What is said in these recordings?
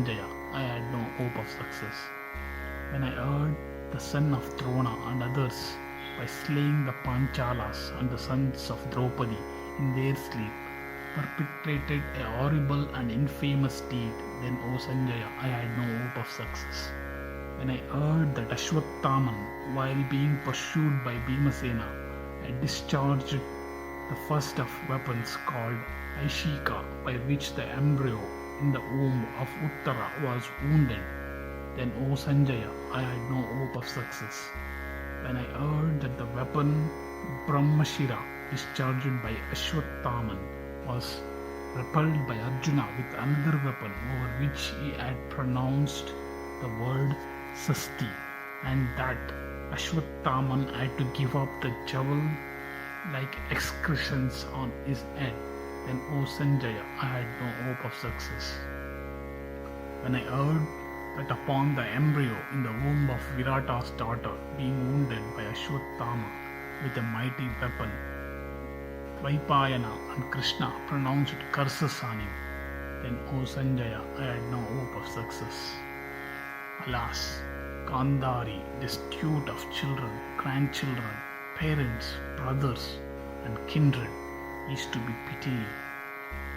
Jaya, I had no hope of success. When I heard the son of Drona and others by slaying the Panchalas and the sons of Draupadi in their sleep perpetrated a horrible and infamous deed, then O Sanjaya, I had no hope of success. When I heard that Ashwathaman, while being pursued by Bhimasena, had discharged the first of weapons called Aishika, by which the embryo in the womb of Uttara was wounded, then O Sanjaya, I had no hope of success. When I heard that the weapon Brahmashira discharged by Ashwathaman was repelled by Arjuna with another weapon over which he had pronounced the word Sasti, and that Ashwathaman had to give up the jewel like excretions on his head, then O Sanjaya, I had no hope of success. When I heard that upon the embryo in the womb of Virata's daughter being wounded by Ashwatthama with a mighty weapon, Dvaipayana and Krishna pronounced curses on him, then O Sanjaya, I had no hope of success. Alas, Gandhari, destitute of children, grandchildren, parents, brothers, and kindred, is to be pitied.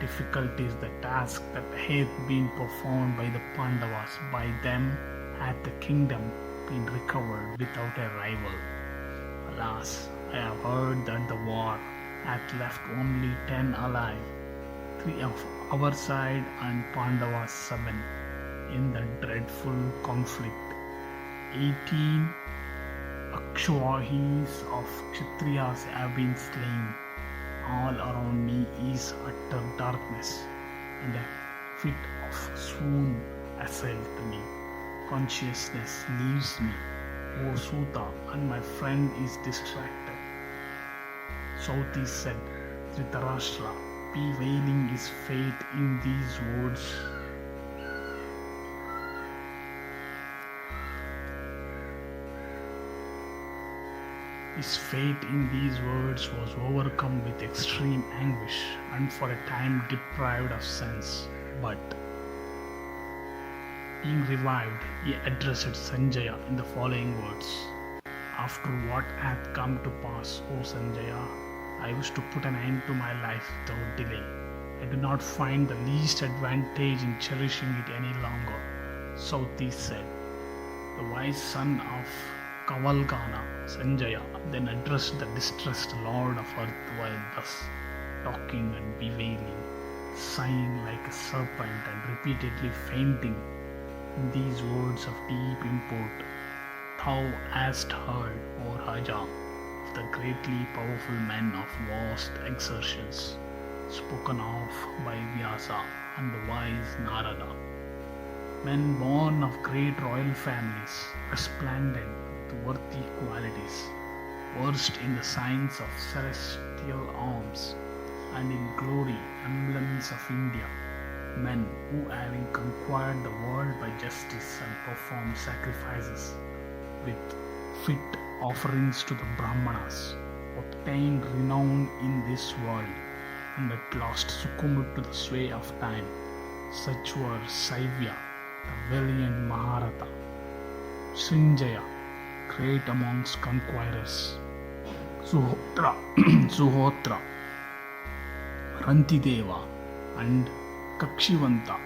Difficult is the task that hath been performed by the Pandavas. By them hath the kingdom been recovered without a rival. Alas, I have heard that the war hath left only 10 alive, 3 of our side and Pandavas 7, in the dreadful conflict. 18 Akshwahis of Kshatriyas have been slain. All around me is utter darkness, and a fit of swoon assailed me. Consciousness leaves me, O Suta, and my friend is distracted. Sauti said, Dhritarashtra, bewailing his fate in these words. His fate in these words was overcome with extreme anguish and for a time deprived of sense. But being revived, he addressed Sanjaya in the following words. After what hath come to pass, O Sanjaya, I wish to put an end to my life without delay. I do not find the least advantage in cherishing it any longer. Sauti said. The wise son of Kavalgana, Sanjaya, then addressed the distressed lord of earth while thus talking and bewailing, sighing like a serpent and repeatedly fainting in these words of deep import. Thou hast heard, O Raja, of the greatly powerful men of vast exertions, spoken of by Vyasa and the wise Narada. Men born of great royal families, resplendent with worthy qualities, versed in the science of celestial arms, and in glory emblems of India, men who, having conquered the world by justice and performed sacrifices with fit offerings to the Brahmanas, obtained renown in this world, and at last succumbed to the sway of time. Such were Saivya, the valiant Mahabharata, Srinjaya, great amongst conquerors, Suhotra, Rantideva, and Kakshivanta,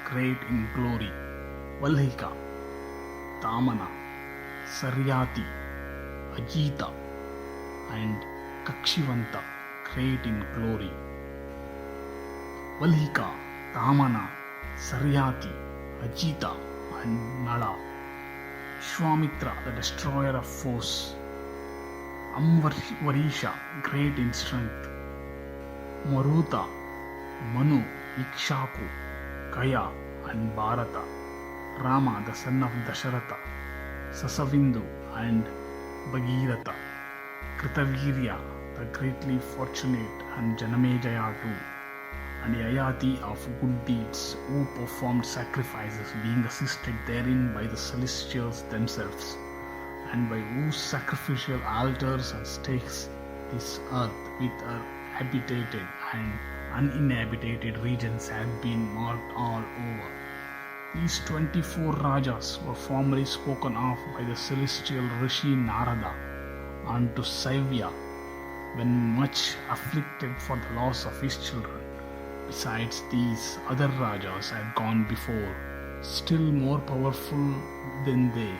great in glory, Valhika, Tamana, Saryati, Ajita, and Kakshivanta, great in glory. Valhika, Tamana, Saryati, Ajita, and Nala. Shwamitra, the destroyer of foes. Amvarisha, great in strength. Maruta, Manu, Ikshaku, Gaya, and Bharata. Rama, the son of Dasharatha. Sasavindu and Bhagirath. Kritavirya, the greatly fortunate, and Janamejaya too. And Yayati of good deeds, who performed sacrifices, being assisted therein by the celestials themselves, and by whose sacrificial altars and stakes this earth with her habitated and uninhabited regions have been marked all over. These 24 Rajas were formerly spoken of by the celestial Rishi Narada unto Saivya when much afflicted for the loss of his children. Besides these, other Rajas had gone before, still more powerful than they,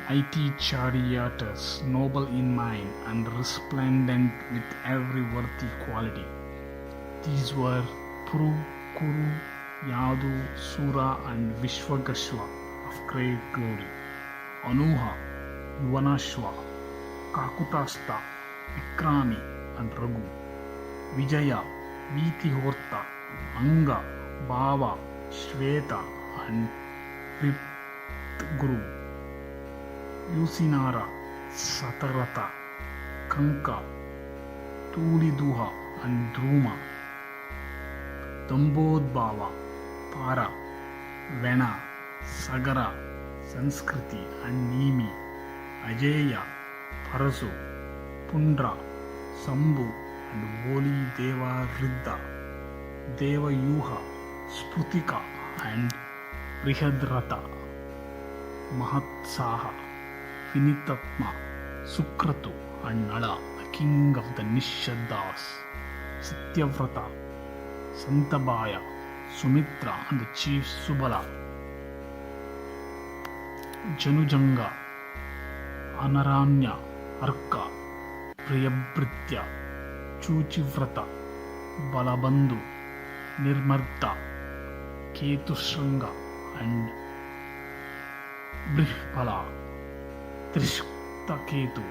mighty charioteers, noble in mind and resplendent with every worthy quality. These were Puru, Kuru, Yadu, Sura and Vishwagashwa of great glory, Anuha, Yuvanashwa, Kakutasta, Vikrami and Raghu, Vijaya, Vitihorta, Anga, Bhava, Shveta and Guru, Yusinara, Satarata, Kanka, Tuliduha and Druma, Dambodbhava, Para, Vena, Sagara, Sanskriti and Nimi, Ajeya, Parasu, Pundra, Sambhu and Voli Deva Riddha, Deva Yuha, Sprutika and Brihadrata, Mahatsaha, Vinitatma, Sukratu and Nala, the king of the Nishadas, Satyavrata, Santabaya, Sumitra and the chief Subala, Janujanga, Anaranya, Arka, Priyabritya, Chuchivrata, Balabandhu, Nirmarta, Ketushranga and Brihpala, Trishtaketu,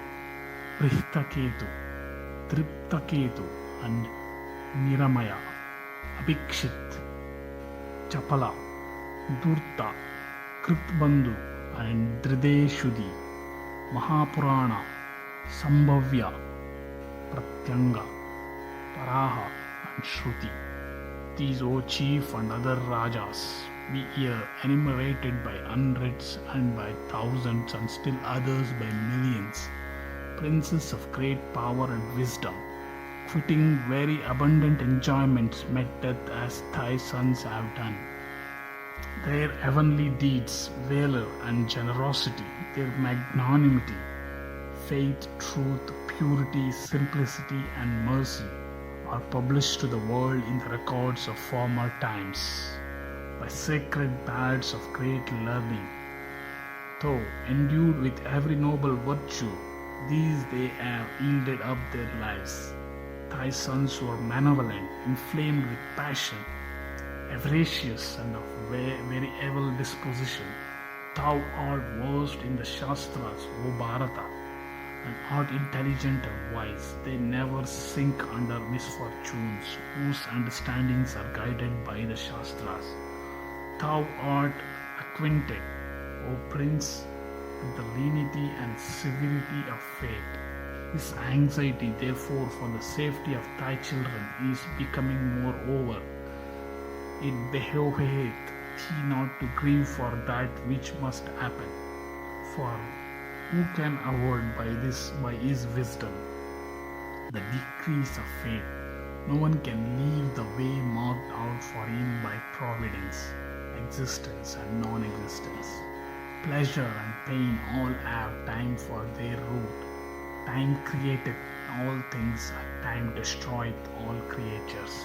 Brihtaketu, Triptaketu and Niramaya, Abhikshit, Chapala, Durta, Kritbandhu and Drideshudi, Mahapurana, Sambhavya, Pratyanga, Paraha and Shruti. These, O chief and other Rajas, we here enumerated by hundreds and by thousands and still others by millions, princes of great power and wisdom, quitting very abundant enjoyments, met death as thy sons have done. Their heavenly deeds, valor and generosity, their magnanimity, faith, truth, purity, simplicity and mercy are published to the world in the records of former times by sacred bards of great learning. Though endued with every noble virtue, these they have yielded up their lives. Thy sons were malevolent, inflamed with passion, avaricious and of very evil disposition. Thou art versed in the Shastras, O Bharata, and art intelligent and wise. They never sink under misfortunes, whose understandings are guided by the Shastras. Thou art acquainted, O Prince, with the lenity and severity of fate. This anxiety, therefore, for the safety of thy children is becoming more over. It behoveth thee not to grieve for that which must happen. For who can avoid by his wisdom the decrees of fate? No one can leave the way marked out for him by providence, existence and non-existence. Pleasure and pain all have time for their root. Time createth all things, and time destroyeth all creatures.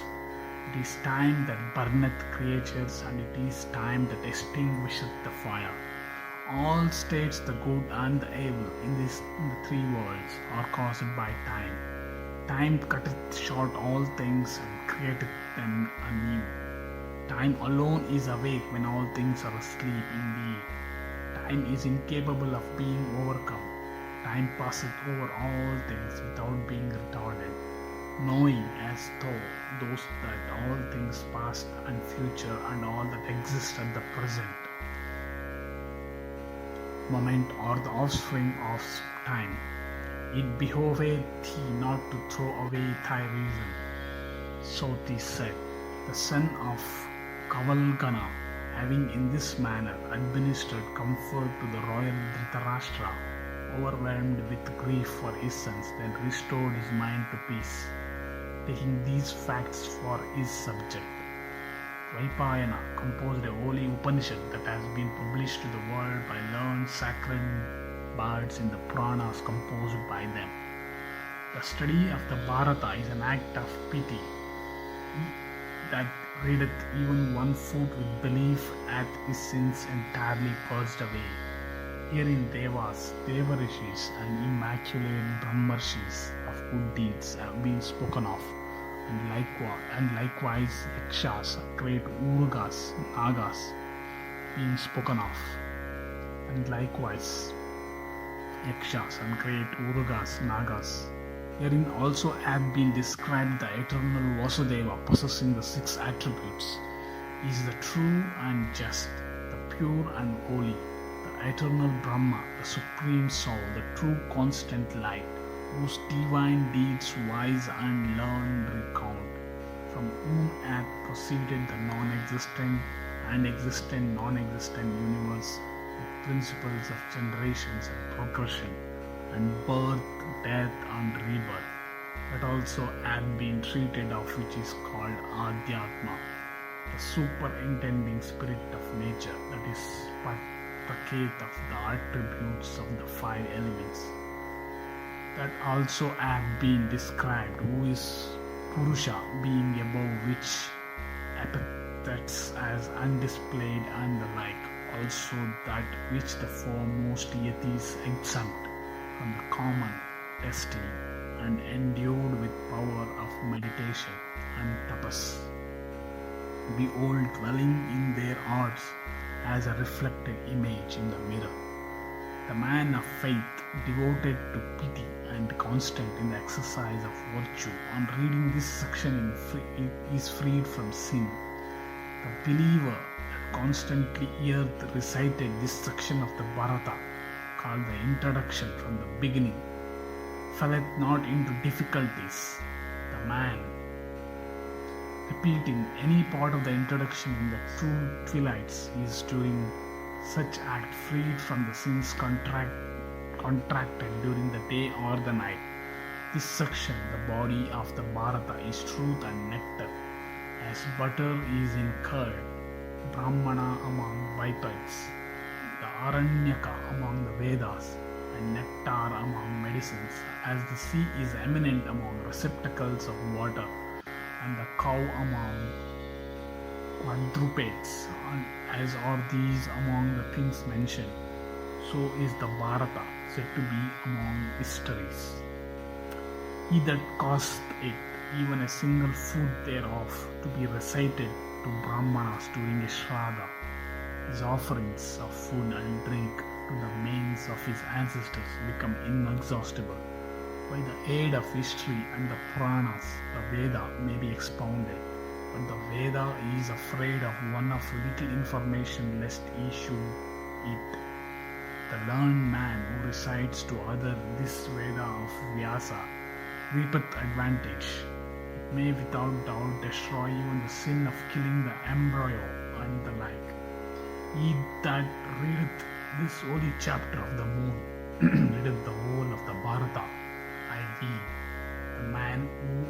It is time that burneth creatures, and it is time that extinguisheth the fire. All states, the good and the evil, in the three worlds, are caused by time. Time cutteth short all things and createth them anew. Time alone is awake when all things are asleep indeed. Time is incapable of being overcome. Time passeth over all things without being retarded, knowing as those that all things past and future and all that exist at the present moment are the offspring of time. It behoveth thee not to throw away thy reason. So 'tis said, the son of Kavalgana, having in this manner administered comfort to the royal Dhritarashtra, overwhelmed with grief for his sons, then restored his mind to peace, taking these facts for his subject. Dvaipayana composed a holy Upanishad that has been published to the world by learned sacred bards in the Puranas composed by them. The study of the Bharata is an act of pity that readeth even one foot with belief hath his sins entirely purged away. Herein Devas, Devarishis, and immaculate Brahmarshis of good deeds have been spoken of, and likewise Yakshas, great Urugas, Nagas, being spoken of, and likewise Yakshas and great Urugas, Nagas. Herein also hath been described the eternal Vasudeva possessing the six attributes. He is the true and just, the pure and holy, the eternal Brahma, the supreme soul, the true constant light, whose divine deeds wise and learned recount, from whom hath proceeded the non-existent and existent non-existent universe with principles of generations and progression and birth, death and rebirth, that also hath been treated of, which is called Adhyatma, the superintending spirit of nature, that is Pataketh of the attributes of the five elements. That also hath been described, who is Purusha, being above which epithets as undisplayed and the like, also that which the foremost ytis exempt from the common destiny and endued with power of meditation and tapas, behold dwelling in their hearts as a reflected image in the mirror. The man of faith, devoted to pity and constant in the exercise of virtue, on reading this section is freed from sin. The believer that constantly recited this section of the Bharata, called the introduction from the beginning, falleth not into difficulties. The man repeating any part of the introduction in the true twilights is during such act freed from the sins contracted during the day or the night. This section, the body of the Bharata, is truth and nectar, as butter is in curd, Brahmana among bipeds, the Aranyaka among the Vedas, and nectar among medicines, as the sea is eminent among receptacles of water, and the cow among quadrupeds, as are these among the things mentioned, so is the Bharata said to be among mysteries. He that causeth it, even a single foot thereof, to be recited to Brahmanas during a Shraddha, his offerings of food and drink to the manes of his ancestors become inexhaustible. By the aid of history and the Puranas, the Veda may be expounded, but the Veda is afraid of one of little information lest he should it. The learned man who recites to other this Veda of Vyasa reapeth advantage. It may without doubt destroy even the sin of killing the embryo and the like. He that readeth this holy chapter of the moon readeth the whole of the Bharata, i.e., the man who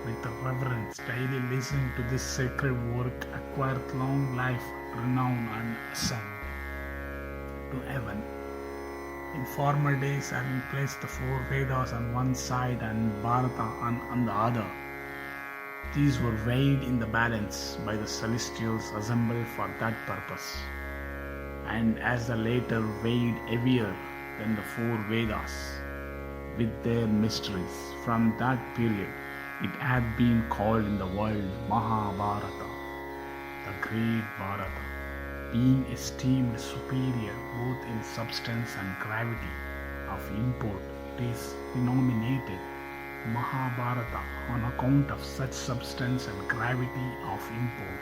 with reverence daily listening to this sacred work acquireth long life, renown and ascent to heaven. In former days, having placed the four Vedas on one side and Bharata on the other, these were weighed in the balance by the celestials assembled for that purpose. And as the latter weighed heavier than the four Vedas with their mysteries, from that period it hath been called in the world Mahabharata, the great Bharata, being esteemed superior both in substance and gravity of import. It is denominated Mahabharata on account of such substance and gravity of import.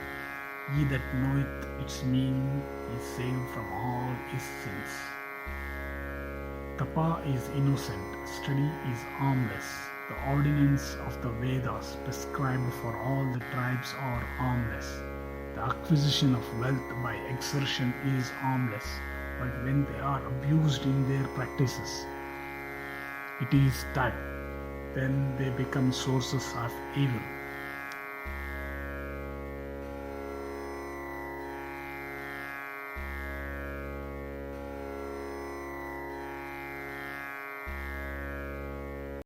He that knoweth its meaning is saved from all his sins. Tapa is innocent, study is harmless. The ordinance of the Vedas prescribed for all the tribes are harmless. The acquisition of wealth by exertion is harmless, but when they are abused in their practices, it is that then they become sources of evil.